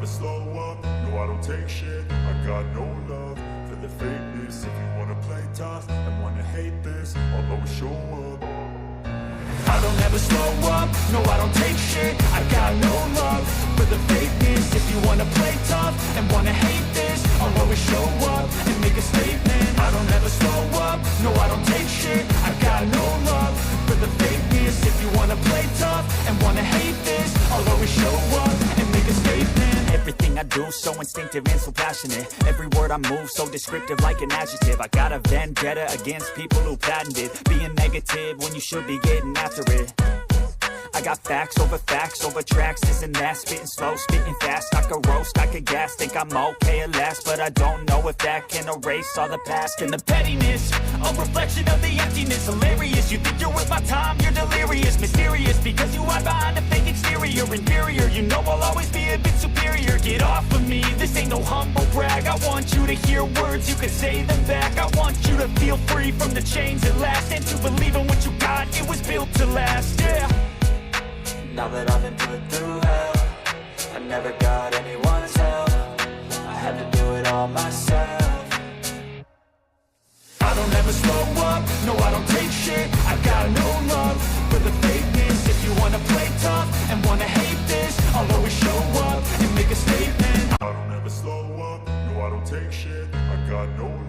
never slow up, no I don't take shit. I got no love for the fakeness. If you wanna play tough and wanna hate this, I'll always show up. I don't ever slow up, no I don't take shit. I got no love for the fakeness. If you wanna play tough and wanna hate this, I'll always show up and make a statement. I don't ever slow up, no I don't take shit. I got no love for the fakeness. If you wanna play tough and wanna hate this, I'll always show up and make a statement. Everything I do so instinctive and so passionate. Every word I move so descriptive like an adjective. I got a vendetta against people who patented being negative when you should be getting after it. I got facts over tracks, this and that. Spitting slow, spitting fast. I could roast, I could gas. Think I'm okay at last, but I don't know if that can erase all the past. And the pettiness, a reflection of the emptiness. Hilarious, you think you're worth my time, you're delirious. Mysterious, because you hide behind a fake exterior. Inferior, you know I'll always be a bit superior. Get off of me, this ain't no humble brag. I want you to hear words, you can say them back. I want you to feel free from the chains at last, and to believe in what you got, it was built to last, yeah. Now that I've been put through hell, I never got anyone's help. I had to do it all myself. I don't ever slow up, no I don't take shit. I got no love for the fakeness. If you wanna play tough and wanna hate this, I'll always show up and make a statement. I don't ever slow up, no I don't take shit. I got no